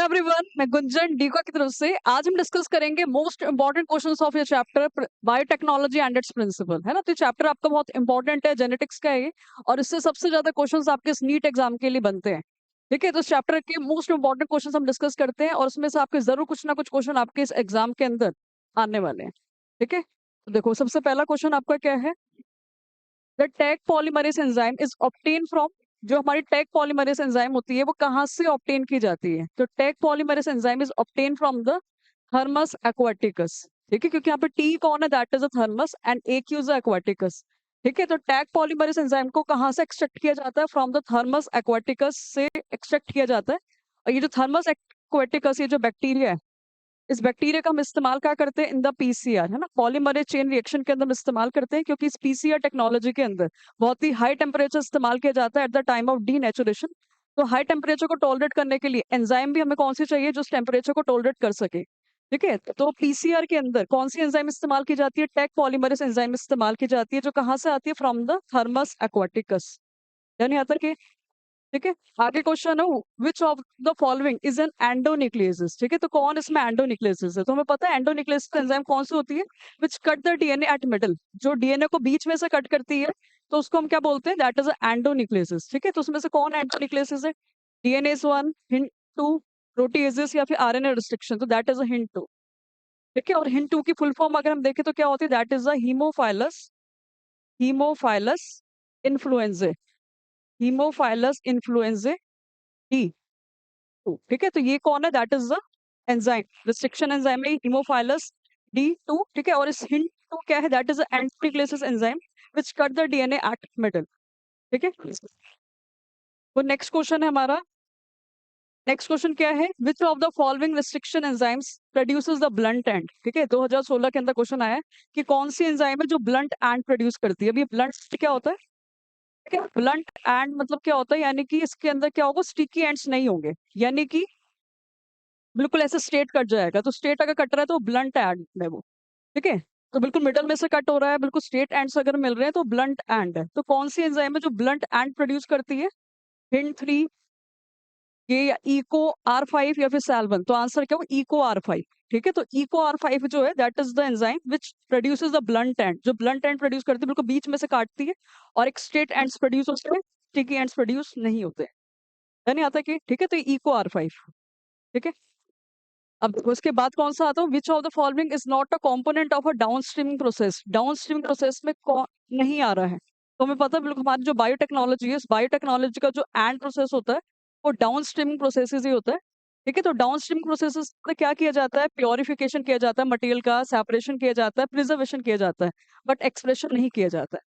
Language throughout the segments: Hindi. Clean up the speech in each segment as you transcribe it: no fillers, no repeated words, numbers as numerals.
हेलो एवरीवन, मैं गुंजन डीको की तरफ से आज हम डिस्कस करेंगे most important questions of your chapter biotechnology and its principle, है ना। तो चैप्टर आपका बहुत इंपॉर्टेंट है, जेनेटिक्स का है ये, और इससे सबसे ज्यादा क्वेश्चंस आपके इस नीट एग्जाम के लिए बनते हैं। ठीक है, तो इस चैप्टर के मोस्ट इंपॉर्टेंट क्वेश्चंस हम डिस्कस करते हैं और उसमें से आपके जरूर कुछ ना कुछ क्वेश्चन आपके इस एग्जाम के अंदर आने वाले हैं। ठीक है, तो देखो सबसे पहला क्वेश्चन आपका क्या है। The tag polymerase enzyme is obtain from, जो हमारी टैग पॉलीमरेज एंजाइम होती है वो कहाँ से ऑब्टेन की जाती है। तो tag polymerase enzyme is obtain from the thermos aquaticus. ठीक है, क्योंकि यहाँ पे टी कौन है, that is a thermos and एक इज एक्वाटिकस। ठीक है, तो टैग पॉलीमरेज एंजाइम को कहाँ से एक्सट्रैक्ट किया जाता है, फ्रॉम द थर्मस एक्वाटिकस से एक्सट्रैक्ट किया जाता है। और ये जो थर्मस एक्वाटिकस, ये जो बैक्टीरिया है, इस बैक्टीरिया का हम इस्तेमाल क्या करते हैं इन द पीसीआर, है ना, पॉलीमरेज चेन रिएक्शन के अंदर हम इस्तेमाल करते हैं, क्योंकि इस पीसीआर टेक्नोलॉजी के अंदर बहुत ही हाई टेम्परेचर इस्तेमाल किया जाता है at the time of denaturation. तो हाई टेम्परेचर को टॉलरेट करने के लिए एंजाइम भी हमें कौन सी चाहिए जो उस टेम्परेचर को टॉलरेट कर सके। ठीक है, तो पीसीआर के अंदर कौन सी एंजाइम इस्तेमाल की जाती है, टैग पॉलीमरेज एंजाइम इस्तेमाल की जाती है, जो कहाँ से आती है, फ्रॉम द थर्मस एक्वाटिकस। यानी यहाँ तक ठीक है। आगे क्वेश्चन है, which of the following is an endonuclease. ठीक है, तो कौन इसमें एंडोन्यूक्लियोसिस है, तो हमें पता है एंडोन्यूक्लियोसिस एंजाइम कौन सी होती है, विच cut the DNA at middle, जो डीएनए को बीच में से कट करती है, तो उसको हम क्या बोलते हैं, दैट इज एंडोन्यूक्लियोसिस। ठीक है, तो उसमें से कौन एंडोन्यूक्लियोसिस है, DNase one, Hind two, proteases या फिर आरएनए रिस्ट्रिक्शन, तो that is a Hind two. ठीक है, और हिंट टू की फुल फॉर्म अगर हम देखें तो क्या होती है, that is a Haemophilus, Haemophilus influenzae, Haemophilus influenzae D two. ठीक है, तो ये कौन है, that is the enzyme, restriction enzyme है हीमोफाइलस डी टू। ठीक है, और इस हिंट टू क्या है, that is एंटीक्लेसिस enzyme which cut the DNA at middle. ठीक है, तो नेक्स्ट क्वेश्चन है हमारा, नेक्स्ट क्वेश्चन क्या है, which of the following restriction enzymes produces the blunt and. ठीक है, 2016 के अंदर क्वेश्चन आया है कि कौन सी एंजाइम है जो ब्लंट एंड प्रोड्यूस करती है। अभी ब्लंट क्या होता है, ठीक है, ब्लंट एंड मतलब क्या होता है, यानी कि इसके अंदर क्या होगा, स्टिकी एंड्स नहीं होंगे, यानी कि बिल्कुल ऐसे स्ट्रेट कट जाएगा। तो स्ट्रेट अगर कट रहा है तो ब्लंट एंड है वो। ठीक है, तो बिल्कुल मिडल में से कट हो रहा है, बिल्कुल स्ट्रेट एंड्स अगर मिल रहे हैं तो ब्लंट एंड है। तो कौन सी एंजाइम है जो ब्लंट एंड प्रोड्यूस करती है, हिंट थ्री, ये या इको R5 या फिर सैल्वन। तो आंसर क्या हो, इको R5। ठीक है, तो इको R5 जो है that is the enzyme which produces the blunt and, जो ब्लंट एंड प्रोड्यूस करती है, बिल्कुल बीच में से काटती है, और एक स्ट्रेट एंड्स प्रोड्यूस होते हैं, स्टिकी एंड्स प्रोड्यूस नहीं होते। यानी आता है कि ठीक है, तो इको R5। ठीक है, अब उसके बाद कौन सा आता है, which of the following is not a component of a downstreaming process. Downstreaming process में कौन नहीं आ रहा है, तो हमें पता है बिल्कुल हमारी जो बायोटेक्नोलॉजी है, इस बायोटेक्नोलॉजी का जो एंड प्रोसेस होता है वो डाउनस्ट्रीमिंग प्रोसेसेस ही होता है। ठीक है, तो डाउनस्ट्रीमिंग प्रोसेसेस में क्या किया जाता है, प्योरिफिकेशन किया जाता है मटेरियल का, सेपरेशन किया जाता है, प्रिजर्वेशन किया जाता है, बट एक्सप्रेशन नहीं किया जाता है।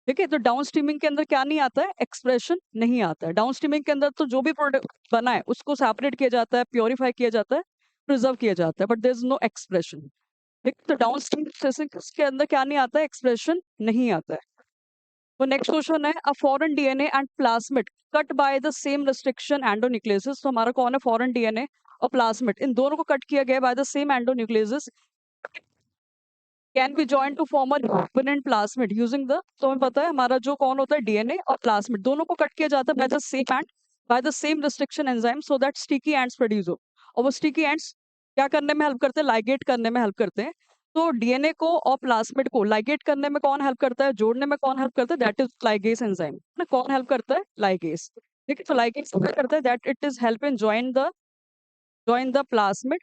ठीक है, तो डाउन स्ट्रीमिंग के अंदर क्या नहीं आता है, एक्सप्रेशन नहीं आता है। डाउन स्ट्रीमिंग के अंदर तो जो भी प्रोडक्ट बना है उसको सेपरेट किया जाता है, प्योरीफाई किया जाता है, प्रिजर्व किया जाता है, but there is no expression. ठीक, तो डाउन स्ट्रीम प्रोसेसिंग के अंदर क्या नहीं आता है, एक्सप्रेशन नहीं आता है। तो नेक्स्ट क्वेश्चन है, a foreign DNA and plasmid cut by the same restriction endonuclease. तो हमारा कौन है, फॉरेन डीएनए और प्लाज्मिड, इन दोनों को कट किया गया by the same endonuclease, can be join to form a recombinant plasmid using the. तो हमें पता है हमारा जो कौन होता है, डीएनए और प्लाज्मिड दोनों को कट किया जाता है bye the same and bye the same restriction enzyme, so that sticky ends produce हो। और वो स्टिकी एंड्स क्या करने में हेल्प करते हैं, लाइगेट करने में हेल्प करते हैं। तो डीएनए को और प्लाज्मिड को लाइगेट करने में कौन हेल्प करता है, जोड़ने में कौन हेल्प करता है, दैट इज लाइगेस एंजाइम ना। कौन हेल्प करता है, लाइगेस। ठीक है, तो लाइगेस क्या करता है, that it is help in join the plasmid.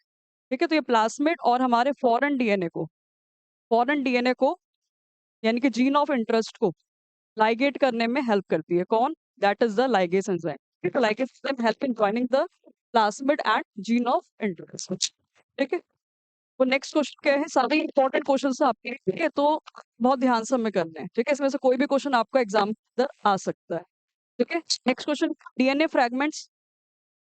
ठीक है, तो ये प्लाज्मिड और हमारे फॉरेन डीएनए को यानी कि जीन ऑफ इंटरेस्ट को लाइगेट करने में हेल्प करती है। कौन, that is the ligase enzyme. तो ligase enzyme help in joining the plasmid and gene of interest. ठीक है, तो नेक्स्ट क्वेश्चन क्या है, सारे इंपॉर्टेंट क्वेश्चन है आपके। ठीक है, तो बहुत ध्यान से हमें करने हैं। ठीक है, इसमें से कोई भी क्वेश्चन आपका एग्जाम अंदर आ सकता है। ठीक है, next question, DNA fragments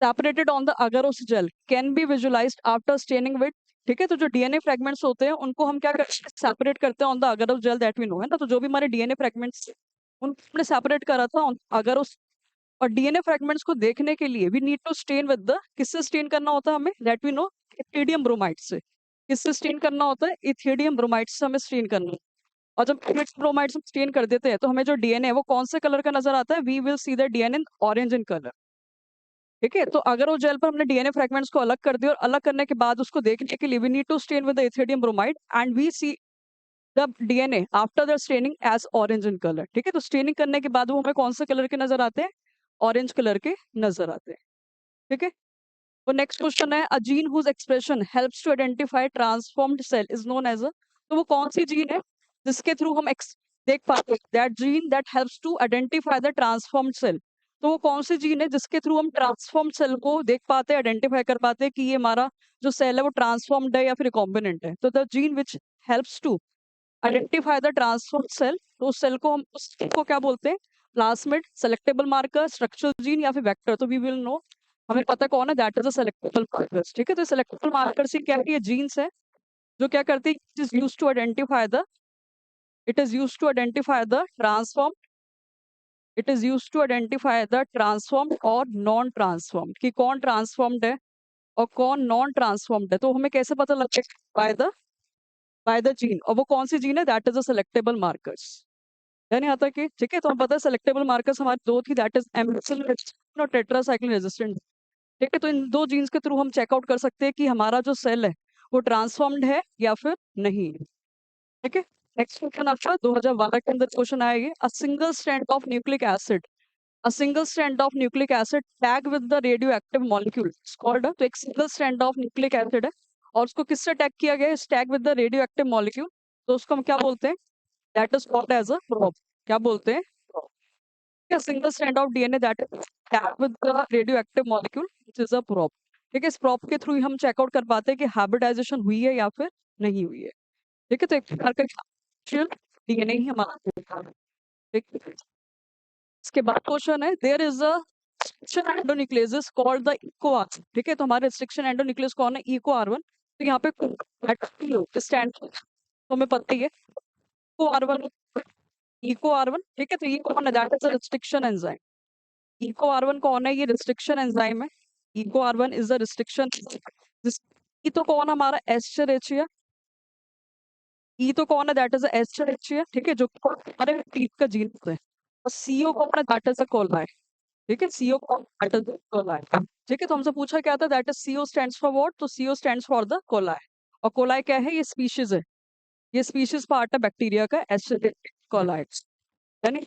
separated on the agarose gel can be visualised after staining with. ठीक है, तो जो डीएनए फ्रेगमेंट्स होते हैं उनको हम क्या करते हैं, सेपरेट करते हैं on the agarose gel, that we know, है ना। तो जो भी हमारे डीएनए फ्रेगमेंट्स उनको हमने सेपरेट करा था अगरोस। और डीएनए फ्रेगमेंट्स को देखने के लिए we need to stain with the, किससे स्टेन करना होता है हमें, that we know, ethidium bromide से। किससे स्टेन करना होता है, इथिडियम ब्रोमाइड से हमें स्टेन करना है। और जब ब्रोमाइड से स्टेन कर देते हैं तो हमें जो डीएनए है वो कौन से कलर का नजर आता है, we will see the DNA orange in colour. ठीक है, तो अगर वो जेल पर हमने डीएनए फ्रेगमेंट्स को अलग कर दिया और अलग करने के बाद उसको देखने के लिए we need to stain with the ethidium bromide and we see the DNA after the staining as orange in colour. ठीक है, तो स्टेनिंग करने के बाद वो हमें कौन से कलर के नजर आते हैं? ऑरेंज कलर के नजर आते हैं। ठीक है, तो नेक्स्ट क्वेश्चन है a gene whose expression helps to identify transformed cell is known as a. तो वो कौन सी जीन है जिसके थ्रू हम देख पाते हैं that gene that helps to identify the transformed cell? तो वो कौन सी जीन है जिसके थ्रू हम ट्रांसफॉर्म्ड सेल को देख पाते हैं, आइडेंटिफाई कर पाते हैं कि ये हमारा जो सेल है वो ट्रांसफॉर्म्ड है या फिर रिकॉम्बिनेंट है? तो the gene which helps to identify the transformed cell, तो उस सेल को हम उसको क्या बोलते हैं? Plasmid, selectable marker, structural gene या फिर वेक्टर? तो वी विल नो, हमें पता कौन है, that is a selectable markers. ठीक है, तो सेलेक्टेबल मार्कर्स ही क्या है? ये जीन्स है जो क्या करती है, it is used to identify the transform, it is used to identify the transformed और नॉन ट्रांसफॉर्म्ड, कि कौन ट्रांसफॉर्म्ड है और कौन नॉन ट्रांसफॉर्म्ड है। तो हमें कैसे पता लगता है? बाय द जीन, और वो कौन सी जीन है? That is a selectable markers. यानी आता कि ठीक है, तो हम पता है सेलेक्टेबल मार्कर्स हमारे दो थी, दैट इज एम्पिसिलिन रेजिस्टेंट और टेट्रासाइक्लिन रेजिस्टेंट। ठीक है, तो इन दो जीन्स के थ्रू हम चेकआउट कर सकते हैं कि हमारा जो सेल है वो ट्रांसफॉर्म्ड है या फिर नहीं। ठीक है, नेक्स्ट क्वेश्चन आपका 2012 के अंदर क्वेश्चन आएगी a single strand of nucleic acid, a single strand of nucleic acid tag with the radioactive molecule called. तो एक single strand of nucleic acid है और उसको किससे टैग किया गया है? Is tag with the radioactive molecule, तो उसको हम क्या बोलते हैं? That is called as a probe. क्या बोलते हैं? a single strand of DNA that is tagged with the radioactive molecule, which is a prop। ठीक है, इस prop के थ्रू ही हम चेकआउट कर पाते हैं कि हाइब्रिडाइजेशन हुई है या फिर नहीं हुई है। ठीक है, तो एक प्रकार का डीएनए ही हमारा होता है। ठीक है, इसके बाद क्वेश्चन है there is a restriction endonuclease called the eco. ठीक है, तो हमारे रिस्ट्रिक्शन एंडोन्यूक्लियस कौन है? इको आर1। तो यहाँ पे स्टैंड तो हमें पता ही है, इको आर1, इको आर1। ठीक है, तो ये कौन है? That is a restriction enzyme. Eco R one कौन है? ये रिस्ट्रिक्शन एंजाइम है। Eco R one is the restriction. E तो कौन हमारा? Escherichia. ई तो कौन है? That is Escherichia. ठीक है, जो हमारे टीथ का जीन होता है। और सीओ कौन है? That is a coli. ठीक है, सीओ कौन? That is coli. ठीक है, तो हमसे पूछा क्या था? That is CO stands for what? तो CO stands for the coli. और कोलाई क्या है? ये स्पीशीज है, ये स्पीशीज पार्ट है बैक्टीरिया का, एस्टर कोलाई। यानी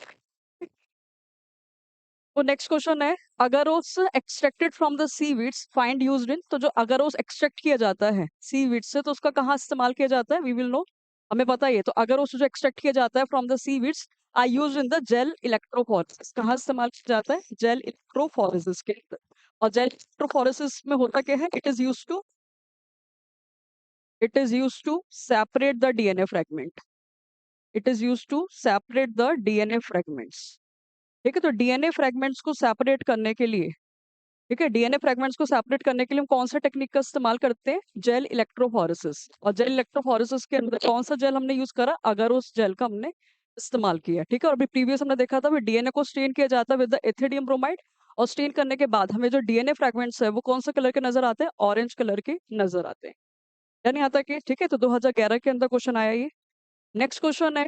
तो नेक्स्ट क्वेश्चन है agarose extracted from the seaweeds find used in. तो जो अगरोस एक्सट्रैक्ट किया जाता है सीवीड्स से, तो उसका कहाँ इस्तेमाल किया जाता है? वी विल नो, हमें पता ही है। तो अगरोस जो एक्सट्रैक्ट किया जाता है from the seaweeds are used in the gel electrophoresis. कहाँ इस्तेमाल किया जाता है? जेल इलेक्ट्रोफोरेसिस के अंदर। और जेल इलेक्ट्रोफोरेसिस में होता क्या है? It is used to separate the DNA fragment, it is used to separate the DNA fragments. ठीक है, तो डीएनए फ्रेगमेंट्स को सेपरेट करने के लिए, ठीक है, डीएनए फ्रेगमेंट्स को सेपरेट करने के लिए हम कौन सा टेक्निक का इस्तेमाल करते हैं? Gel electrophoresis. और जेल इलेक्ट्रोफोरेसिस के अंदर कौन सा जेल हमने यूज करा? अगर उस जेल का हमने इस्तेमाल किया। ठीक है, और अभी प्रीवियस हमने देखा था डीएनए को स्टेन किया जाता है विद द इथिडियम ब्रोमाइड, और स्टेन करने के बाद हमें जो डीएनए फ्रेगमेंट्स है वो कौन सा कलर के नजर आते हैं? ऑरेंज कलर के नजर आते हैं। यानी आता कि ठीक है, तो 2011 के अंदर क्वेश्चन आया ये। नेक्स्ट क्वेश्चन है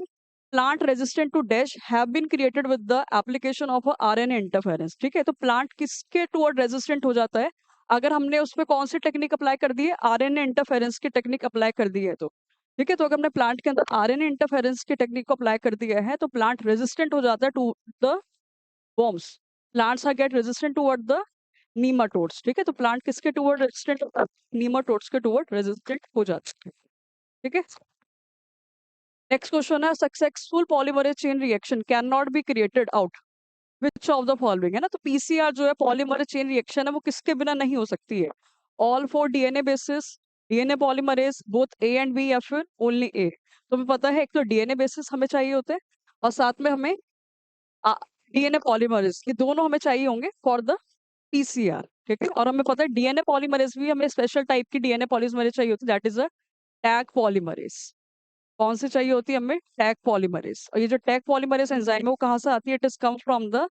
plant resistant to dash have been created with the application of RNA interference. ठीक है, तो प्लांट किसके टुवर्ड रेजिस्टेंट हो जाता है? अगर हमने उस पर कौन सी टेक्निक अप्लाई कर दी है? आरएनए इंटरफेरेंस की टेक्निक अप्लाई कर दी है। तो ठीक है, तो अगर हमने प्लांट के अंदर आरएनए इंटरफेरेंस की टेक्निक को अप्लाई कर दिया है तो प्लांट रेजिस्टेंट हो जाता है to the worms. Plants are get resistant toward the nematodes. ठीक है, तो प्लांट किसके टुवर्ड रेजिस्टेंट होता है? नीमाटोड्स के टुवर्ड रेजिस्टेंट हो जाता है। ठीक है, नेक्स्ट क्वेश्चन है successful polymerase chain reaction can not be created out which of the following. है ना, तो पीसीआर जो है पॉलीमरेज चेन रिएक्शन है वो किसके बिना नहीं हो सकती है? All four DNA bases, DNA polymerase, both A and B, या फिर ओनली ए? तो हमें पता है एक तो डीएनए बेसिस हमें चाहिए होते हैं और साथ में हमें डीएनए पॉलीमरेज, ये दोनों हमें चाहिए होंगे फॉर द पीसीआर। ठीक है, और हमें पता है डीएनए पॉलीमरेज भी हमें स्पेशल टाइप की डीएनए पॉलीमरेज चाहिए होती है, that is a tag polymerase. कौन सी चाहिए होती है हमें? Tag polymerase. और ये जो टैग पॉलीमरेज एंजाइम है वो कहाँ से आती है? It is come from the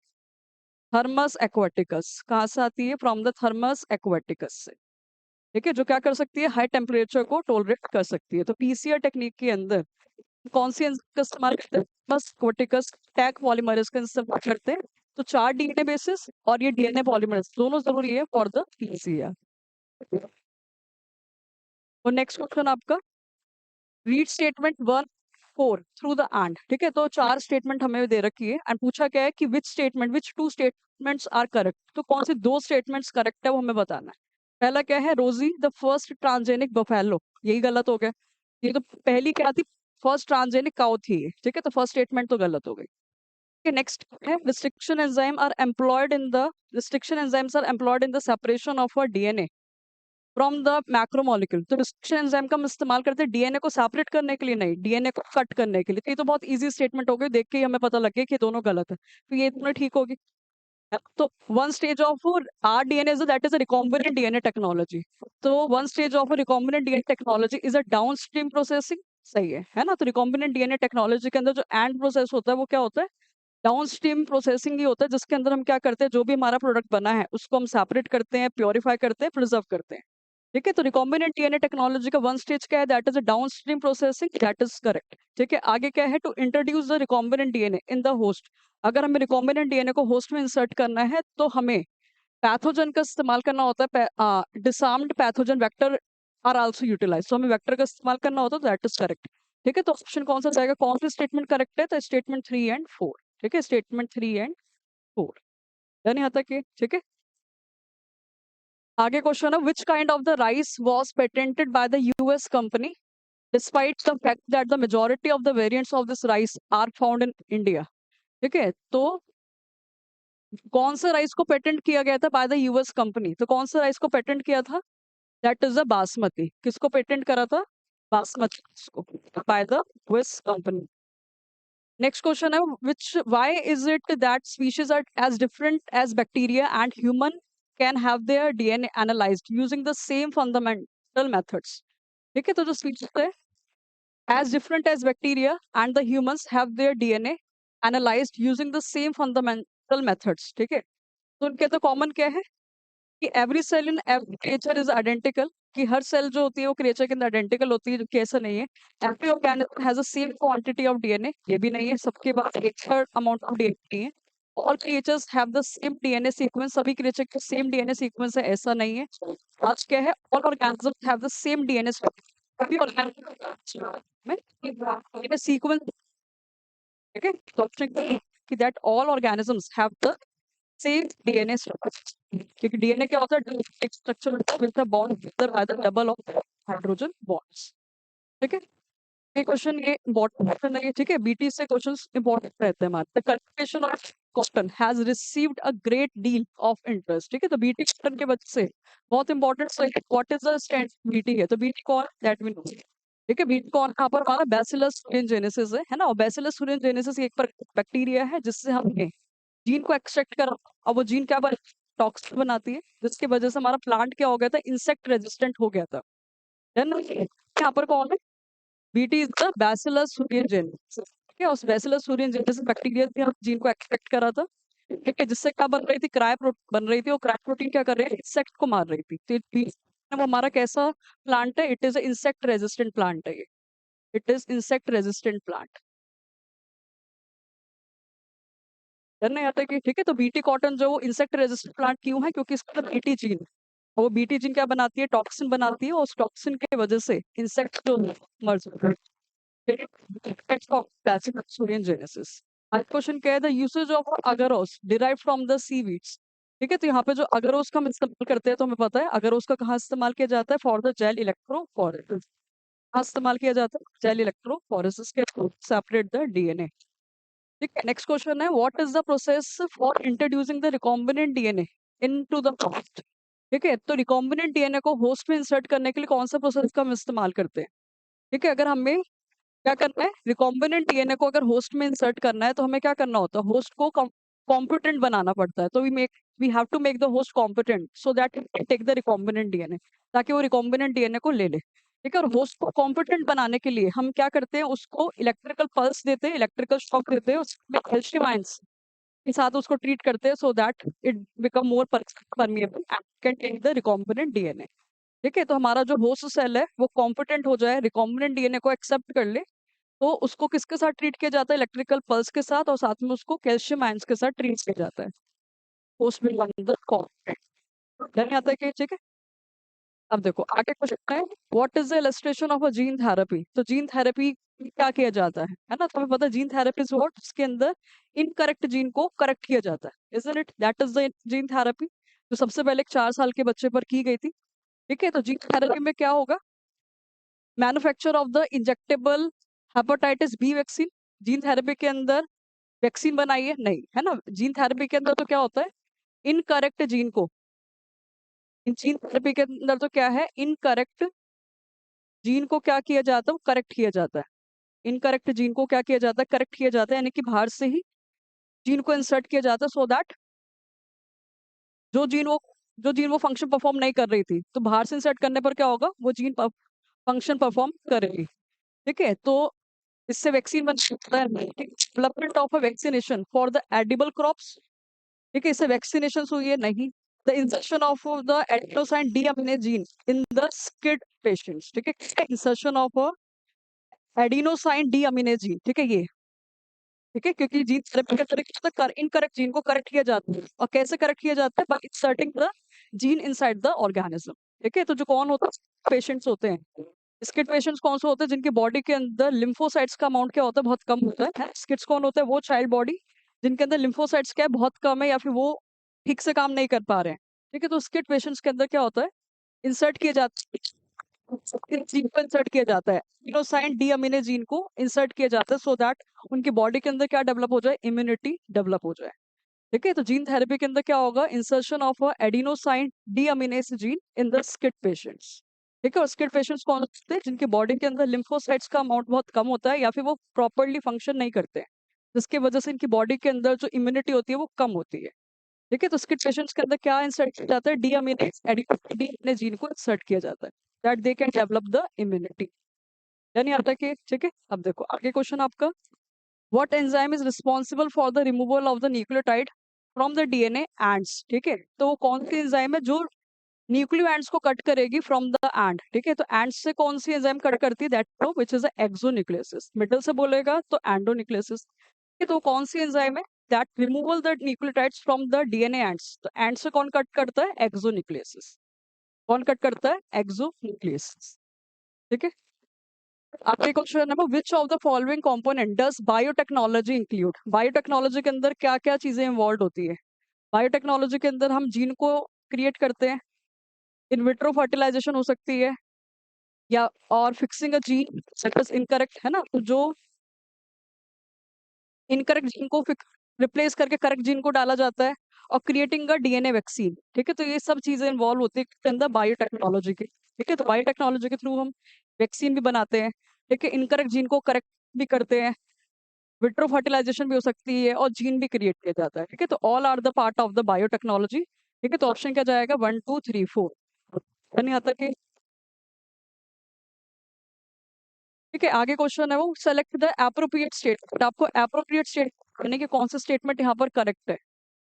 thermos aquaticus. कहाँ से आती है? फ्रॉम द थर्मस एक्वाटिकस से। ठीक है, जो क्या कर सकती है? हाई टेम्परेचर को टोलरेट कर सकती है। तो पीसीआर टेक्निक के अंदर कौन सी एंजाइम का इस्तेमाल करते हैं? थर्मस एक्वाटिकस टैग पॉलीमरेज का इस्तेमाल करते हैं। तो 4 डीएनए बेसिस और ये डीएनए पॉलीमरेज दोनों जरूरी है फॉर द पीसीआर। और नेक्स्ट क्वेश्चन आपका, read statement 1 4 through the end. ठीक है, तो 4 स्टेटमेंट हमें दे रखी है एंड पूछा क्या है कि विच 2 स्टेटमेंट्स आर करेक्ट। तो कौन से 2 स्टेटमेंट्स करेक्ट है वो हमें बताना है। पहला क्या है, रोजी द फर्स्ट ट्रांसजेनिक बफेलो, यही गलत हो गया। ये तो पहली क्या थी, फर्स्ट ट्रांसजेनिक काउ थी ये। ठीक है, तो फर्स्ट स्टेटमेंट तो गलत हो गई। नेक्स्ट है, restriction enzymes are employed in the separation of a DNA from the macromolecule. तो रिस्ट्रिक्शन एंजाइम का हम इस्तेमाल करते हैं डीएनए को सेपरेट करने के लिए, नहीं डीएनए को कट करने के लिए। तो ये तो बहुत इजी स्टेटमेंट हो गई, देख के ही हमें पता लग गया कि ये दोनों गलत है, तो ये दोनों ठीक होगी। तो one stage of R DNA is that is a recombinant DNA technology. तो one stage of recombinant DNA technology is a downstream processing. सही है ना। तो रिकॉम्बिनेंट डीएनए टेक्नोलॉजी के अंदर जो एंड प्रोसेस होता है वो क्या होता है, डाउनस्ट्रीम प्रोसेसिंग ही होता है, जिसके अंदर हम क्या करते हैं, जो भी हमारा प्रोडक्ट बना है उसको हम सेपरेट करते हैं, प्योरीफाई करते हैं, प्रिजर्व करते हैं। ठीक है, तो रिकॉम्बिनेंट डीएनए टेक्नोलॉजी का वन स्टेज क्या है, that is a downstream processing, that is correct. ठीक है, आगे क्या है, to introduce the recombinant DNA in the host. अगर हमें रिकॉम्बिनेंट डीएनए को होस्ट में इंसर्ट करना है तो हमें पैथोजन का इस्तेमाल करना होता है। Disarmed pathogen vector are also utilise, तो हमें वेक्टर का इस्तेमाल करना होता है, दैट इज करेक्ट। ठीक है, तो ऑप्शन कौन सा जाएगा, कौन सी स्टेटमेंट करेक्ट है, तो स्टेटमेंट 3 एंड 4। ठीक है, स्टेटमेंट 3 एंड 4 यानी यहाँ तक ये। ठीक है, आगे क्वेश्चन है, which kind of the rice was patented by the US company despite the fact that the majority of the variants of this rice are found in India. ठीक है, तो कौन सा राइस को पेटेंट किया गया था बाय द यूएस कंपनी, तो कौन सा राइस को पेटेंट किया था, दैट इज द बासमती। किसको पेटेंट करा था, बासमती को, by the US company. Next question है, which why is it that species are as different as bacteria and human can have their DNA analysed using the same fundamental methods. ठीक है, तो जो स्पीशीज है as different as bacteria and the humans have their DNA analyzed using the same fundamental methods। ठीक है, तो उनके तो कॉमन क्या है कि every cell in every creature is identical, कि हर सेल जो होती है वो क्रिएचर के अंदर आइडेंटिकल होती है, जो कि ऐसा नहीं है। Every organism has a same quantity of DNA, ये भी नहीं है, सबके पास एक अमाउंट ऑफ डीएनए है। All creatures have the same DNA sequence, सभी क्रिएचर के सेम डीएनए सीक्वेंस है, ऐसा नहीं है। आज क्या है, all organism have the same DNA, सभी ऑर्गेनिज्म में डीएनए सीक्वेंस। ठीक है, तो ऑप्शन कि that all organisms have the same DNA structure, क्योंकि डीएनए क्या होता है, एक structure with the bond by the double of hydrogen bonds. ठीक है, ये क्वेश्चन ये इंपॉर्टेंट क्वेश्चन है। ठीक है, बीटी से क्वेश्चंस इंपॉर्टेंट रहते हैं हमारे। The cultivation of cotton has received a great deal of interest. ठीक है, तो बीटी कॉटन के वजह से बहुत important, what is the stand BT है, तो बीटी कौन, दैट वी नो। ठीक है, बीटी कौन, यहाँ पर हमारा बैसिलस thuringiensis है ना। और बैसिलस thuringiensis एक बैक्टीरिया है जिससे हमने जीन को एक्सट्रैक्ट करा, और वो जीन क्या बन, टॉक्सिन बनाती है, जिसकी वजह से हमारा प्लांट क्या हो गया था, इंसेक्ट रेजिस्टेंट हो गया था। देन यहाँ पर कौन है, BT is the bacillus thuringiensis। ठीक है, उस बैसिलस thuringiensis बैक्टीरिया से हम जीन को एक्सट्रैक्ट करा था। ठीक है, जिससे क्या बन रही थी, क्राई बन रही थी, और क्राई प्रोटीन क्या कर रहे हैं, इंसेक्ट को मार रही थी। तो वो हमारा कैसा प्लांट है, it is insect resistant plant है ये, it is insect resistant plant. जानना आता है कि ठीक है, तो बीटी कॉटन जो इंसेक्ट रेजिस्टेंट प्लांट क्यों है, क्योंकि इसका बीटी जीन, और वो बीटी जीन क्या बनाती है, टॉक्सिन बनाती है, और उस टॉक्सिन की वजह से इंसेक्ट जो मर जाते हैं। जेनेसिस। आज क्वेश्चन क्या है, the usage of agarose derive from the seaweeds. ठीक है, तो यहाँ पे जो अगरोस का हम इस्तेमाल करते हैं, तो हमें पता है अगरोस का कहाँ इस्तेमाल किया जाता है, फॉर द जेल इलेक्ट्रोफोरेसिस। कहाँ इस्तेमाल किया जाता है, जेल इलेक्ट्रोफोरेसिस के थ्रू सेपरेट द डीएनए। ठीक है, नेक्स्ट क्वेश्चन है, what is the process for introducing the recombinant DNA into the host. ठीक है, तो रिकॉम्बिनेंट डीएनए को होस्ट में इंसर्ट करने के लिए कौन सा प्रोसेस का हम इस्तेमाल करते हैं। ठीक है, अगर हमें क्या करना है, रिकॉम्बिनेंट डीएनए को अगर होस्ट में इंसर्ट करना है तो हमें क्या करना होता है, होस्ट को कॉम्पिटेंट बनाना पड़ता है। तो we have to make the host competent so that take the recombinant DNA, ताकि वो रिकॉम्बिनेंट डीएनए को ले ले। ठीक है, और होस्ट को कॉम्पिटेंट बनाने के लिए हम क्या करते हैं, उसको इलेक्ट्रिकल पल्स देते हैं, इलेक्ट्रिकल शॉक देते हैं, उसमें कैल्शियम आयंस के साथ उसको ट्रीट करते हैं, so that it become more permeable and can take the recombinant DNA. ठीक है, तो हमारा जो होस्ट सेल है वो कॉम्पिटेंट हो जाए, रिकॉम्बिनेंट डीएनए को एक्सेप्ट कर ले, तो उसको किसके साथ ट्रीट किया जाता है? इलेक्ट्रिकल पल्स के साथ, और साथ में उसको कैल्शियम आयंस के साथ ट्रीट किया जाता है। पोस्ट बिल डन आता है कि ठीक है। अब देखो आगे क्वेश्चन है, what is the illustration of a gene therapy? तो जीन थेरेपी क्या किया जाता है ना? तो हमें पता है जीन थेरेपी इज व्हाट, जिसके अंदर इनकरेक्ट जीन को करेक्ट किया जाता है, isn't it? That is the gene therapy, जो सबसे पहले 4 साल के बच्चे पर की गई थी। ठीक है, तो जीन थेरेपी में क्या होगा? Manufacture of the injectable hepatitis B vaccine. Gene therapy के अंदर वैक्सीन बनाई है नहीं, है ना? जीन थेरेपी के अंदर तो क्या होता है, इनकरेक्ट जीन को, जीन थेरेपी के अंदर तो क्या है, इनकरेक्ट जीन को क्या किया जाता है, वो करेक्ट किया जाता है। इनकरेक्ट जीन को क्या किया जाता है, करेक्ट किया जाता है, यानी कि बाहर से ही जीन को इंसर्ट किया जाता है, सो दैट जो जीन वो जो जीन वो फंक्शन परफॉर्म नहीं कर रही थी, तो बाहर से इंसर्ट करने पर क्या होगा, वो जीन फंक्शन परफॉर्म करेगी। ठीक है, तो इससे वैक्सीन बन सकता है। Development of a vaccination for the edible crops. ठीक है, इससे वैक्सीनेशन हुई है नहीं। The insertion of the adenosine deaminase gene in the SCID patients. ठीक है, insertion of adenosine deaminase gene, ठीक है ये। ठीक है, क्योंकि जीन थेरेपी का तरीका होता है इनकरेक्ट जीन को करेक्ट किया जाता है, और कैसे करेक्ट किया जाता है? Bye inserting the gene inside the organism. ठीक है, तो जो कौन होता है, पेशेंट्स होते हैं, स्किड पेशेंट्स कौन से होते हैं, जिनकी बॉडी के अंदर लिम्फोसाइट्स का अमाउंट क्या होता है, बहुत कम होता है। स्किड्स कौन होता है? वो चाइल्ड बॉडी जिनके अंदर लिम्फोसाइट्स क्या है, बहुत कम है, या फिर वो ठीक से काम नहीं कर पा रहे हैं। ठीक है, तो स्किड पेशेंट्स के अंदर क्या होता है, इंसर्ट किए जाते जीन को इंसर्ट किया जाता है, यूरोसाइन डीअमीनेज जीन को इंसर्ट किया जाता है, सो दैट उनकी बॉडी के अंदर क्या डेवलप हो जाए, इम्यूनिटी डेवलप हो जाए। ठीक है, तो जीन थेरेपी के अंदर क्या होगा, insertion of adenosine deaminase gene in the SCID patients. ठीक है, और स्किड पेशेंट्स कौन होते हैं, जिनकी बॉडी के अंदर लिम्फोसाइट्स का अमाउंट बहुत कम होता है, या फिर वो प्रॉपरली फंक्शन नहीं करते हैं, जिसकी वजह से इनकी बॉडी के अंदर जो इम्यूनिटी होती है वो कम होती है। ठीक है, तो स्किड पेशेंट्स के अंदर क्या इंसर्ट किया जाता है, डीअमीनेज जीन को इंसर्ट किया जाता है, that they can develop the immunity. यानी आता है कि ठीक है। अब देखो आगे क्वेश्चन आपका, what enzyme is responsible for the removal of the nucleotide from the DNA ends? ठीक है, तो वो कौन सी एंजाइम है जो न्यूक्लियो एंड्स को कट करेगी फ्रॉम द एंड? ठीक है, तो एंड्स से कौन सी एंजाइम कट करती है, दैट व्हिच इज एक्सोन्यूक्लियोसिस। मिडल से बोलेगा तो एंडोन्यूक्लियोसिस। ठीक है, तो कौन सी एंजाइम है that removal the nucleotides from the DNA ends? तो एंड से कौन कट करता है, एक्सोन्यूक्लियोसिस। कौन कट करता है, एक्सोन्यूक्लियोसिस। ठीक है, आपके question number, which of the following component does biotechnology include? Biotechnology के अंदर क्या क्या चीजें इन्वॉल्व होती है? बायोटेक्नोलॉजी के अंदर हम जीन को क्रिएट करते हैं, इन विट्रो फर्टिलाइजेशन हो सकती है, या और fixing a gene such as incorrect, है ना? तो जो इनकरेक्ट जीन को रिप्लेस करके करेक्ट जीन को डाला जाता है, और क्रिएटिंग अ डीएनए वैक्सीन। ठीक है, तो ये सब चीजें इन्वॉल्व होती है इसके अंदर बायोटेक्नोलॉजी की। ठीक है, तो बायोटेक्नोलॉजी के थ्रू हम वैक्सीन भी बनाते हैं। ठीक है, इनकरेक्ट जीन को करेक्ट भी करते हैं, विट्रो फर्टिलाइजेशन भी हो सकती है, और जीन भी क्रिएट किया जाता है। ठीक है, तो all are the part of the biotechnology. ठीक है, तो ऑप्शन क्या जाएगा, 1 2 3 4। नहीं आता कि ठीक है, आगे क्वेश्चन है वो, सेलेक्ट द एप्रोप्रिएट स्टेटमेंट। आपको एप्रोप्रिएट स्टेटमेंट यानी कि कौन सा स्टेटमेंट यहाँ पर करेक्ट है।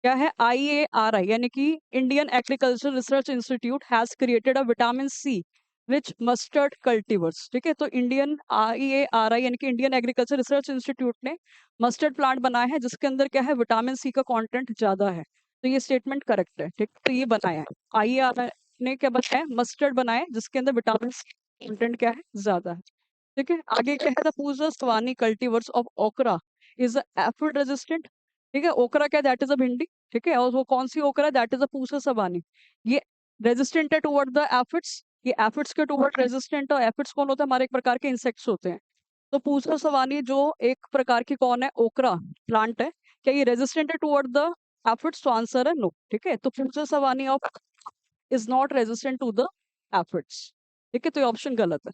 क्या है, IARI यानी कि Indian Agriculture Research Institute has created a vitamin C which mustard cultivars. ठीक है, तो इंडियन IARI यानी कि इंडियन एग्रीकल्चर रिसर्च इंस्टीट्यूट ने मस्टर्ड प्लांट बनाया है, जिसके अंदर क्या है, विटामिन सी का कंटेंट ज्यादा है। तो ये स्टेटमेंट करेक्ट है। ठीक, तो ये बनाया है IARI ने, क्या बनाया, मस्टर्ड बनाया है, जिसके अंदर विटामिन सी कंटेंट क्या है, ज्यादा है। ठीक है, आगे क्या है, the Pusa Sawani cultivars of okra is aphid resistant. ठीक है, ओकरा क्या, दैट इज अ भिंडी। ठीक है, और वो कौन सी ओकरा, दैट इज अ पूसा सवानी। ये रेजिस्टेंट है टुवर्ड द एफिड्स, ये एफिड्स के टुवर्ड रेजिस्टेंट, और एफिड्स कौन होता है, हमारे एक प्रकार के इंसेक्ट्स होते हैं। तो पूसा सवानी जो एक प्रकार की कौन है, ओकरा प्लांट है, क्या ये रेजिस्टेंट है टुवर्ड द एफिड्स? तो आंसर है नो। ठीक है, तो Pusa Sawani of is not resistant to the aphids. ठीक है, तो ये ऑप्शन गलत है।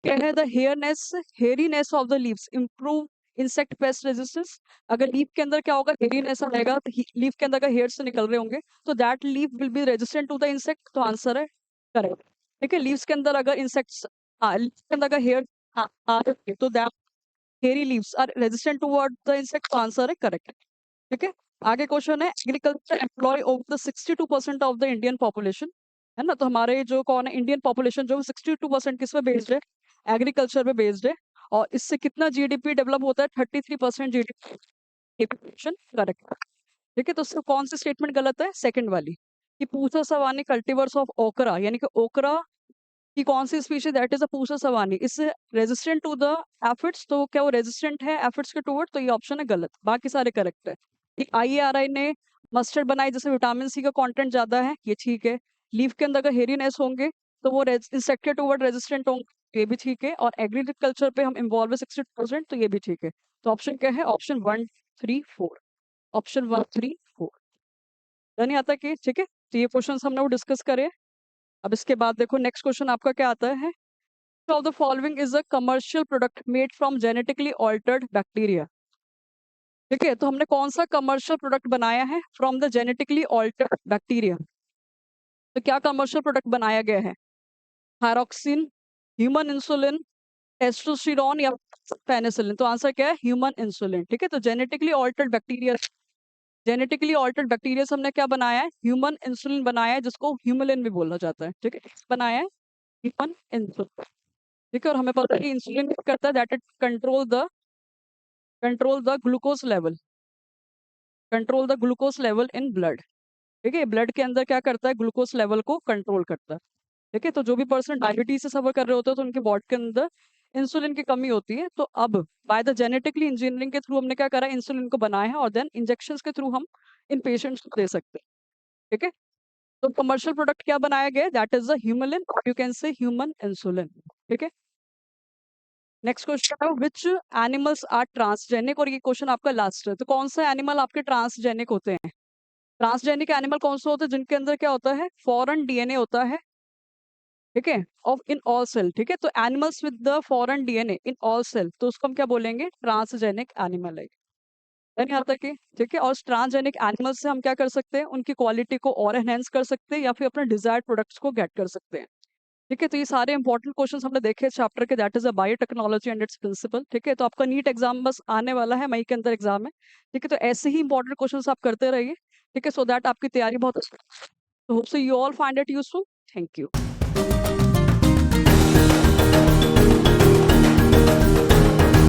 क्या है, the hairness hairiness of the leaves improve insect pest resistance. अगर लीफ के अंदर क्या होगा, हेरीनेस रहेगा, तो लीफ के अंदर अगर हेयर से निकल रहे होंगे, तो that leaf will be resistant to the insect. तो आंसर है करेक्ट। ठीक है, लीव्स के अंदर अगर इंसेक्ट्स, लीफ के अंदर अगर हेयर आ रहे हैं, तो that hairy leaves are resistant toward the insect. तो आंसर है करेक्ट। ठीक है, आगे क्वेश्चन है, agriculture employ over the 62% of the Indian population. है ना, तो हमारे जो कौन है, इंडियन पॉपुलेशन जो 62% किस पे बेस्ड है, एग्रीकल्चर पे बेस्ड है। और इससे कितना जीडीपी डेवलप होता है? 33% जीडीपी करेक्ट। ठीक है, तो उससे कौन सी स्टेटमेंट गलत है? सेकंड वाली, कि पूसा सवानी कल्टीवर्स ऑफ ओकरा, यानी कि ओकरा की कौन सी species that is a Pusa Sawani is resistant to the aphids, तो क्या वो रेजिस्टेंट है एफिड्स के टूवर्ड? तो ये ऑप्शन है गलत, बाकी सारे करेक्ट है। IARI ने मस्टर्ड बनाई जिसमें विटामिन सी का कंटेंट ज्यादा है, ये ठीक है। लीफ के अंदर अगर हेरीनेस होंगे तो वो इंसेक्ट के टूवर्ड रेजिस्टेंट होंगे, ये भी ठीक है। और एग्रीकल्चर पे हम इन्वॉल्व है 60%, तो ये भी ठीक है। तो ऑप्शन क्या है? Option 1 3 4, option 1 3 4। नहीं आता कि ठीक है, तो ये क्वेश्चन हमने वो डिस्कस करे। अब इसके बाद देखो नेक्स्ट क्वेश्चन आपका क्या आता है? Of the following is a commercial product made from genetically altered bacteria. ठीक है, तो हमने कौन सा कमर्शियल प्रोडक्ट बनाया है from the genetically altered bacteria? तो क्या कमर्शियल प्रोडक्ट बनाया गया है? थायरॉक्सिन, ह्यूमन इंसुलिन, टेस्टोस्टेरोन या पेनिसिलिन? तो आंसर क्या है? Human insulin. ठीक है, तो जेनेटिकली ऑल्टर्ड बैक्टीरिया से हमने क्या बनाया है? ह्यूमन इंसुलिन बनाया है, जिसको ह्यूमलिन भी बोला जाता है। ठीक है, बनाया है ह्यूमन इंसुलिन। ठीक है, और हमें पता है कि इंसुलिन क्या करता है? That it control the glucose level in blood. ठीक है, ब्लड के अंदर क्या करता है? ग्लूकोज लेवल को कंट्रोल करता है। ठीक है, तो जो भी पर्सन डायबिटीज से सफर कर रहे होते हैं तो उनके बॉडी के अंदर इंसुलिन की कमी होती है। तो अब बाय द जेनेटिकली इंजीनियरिंग के थ्रू हमने क्या करा? इंसुलिन को बनाया है और देन इंजेक्शन के थ्रू हम इन पेशेंट्स को दे सकते हैं। ठीक है, तो कमर्शियल प्रोडक्ट क्या बनाया गया? That is the Humulin, you can say human insulin. ठीक है, नेक्स्ट क्वेश्चन है विच एनिमल्स आर ट्रांसजेनिक, और ये क्वेश्चन आपका लास्ट है। तो कौन सा एनिमल आपके ट्रांसजेनिक होते हैं? ट्रांसजेनिक एनिमल कौन सा होता है? जिनके अंदर क्या होता है? फॉरेन डीएनए होता है। ठीक है, ऑफ इन ऑल सेल। ठीक है, तो animals with the foreign DNA in all cell, तो उसको हम क्या बोलेंगे? ट्रांसजेनिक एनिमल है। यानी आता कि ठीक है, और ट्रांसजेनिक एनिमल से हम क्या कर सकते हैं? उनकी क्वालिटी को और एनहेंस कर सकते हैं या फिर अपने डिजायर्ड प्रोडक्ट्स को गेट कर सकते हैं। ठीक है, तो ये सारे इंपॉर्टेंट क्वेश्चंस हमने देखे चैप्टर के, that is a biotechnology and its principle. ठीक है, तो आपका नीट एग्जाम बस आने वाला है, मई के अंदर एग्जाम है। ठीक है, तो ऐसे ही इंपॉर्टेंट क्वेश्चंस आप करते रहिए। ठीक है, सो दैट आपकी तैयारी बहुत, hope so you all find it useful. Thank you.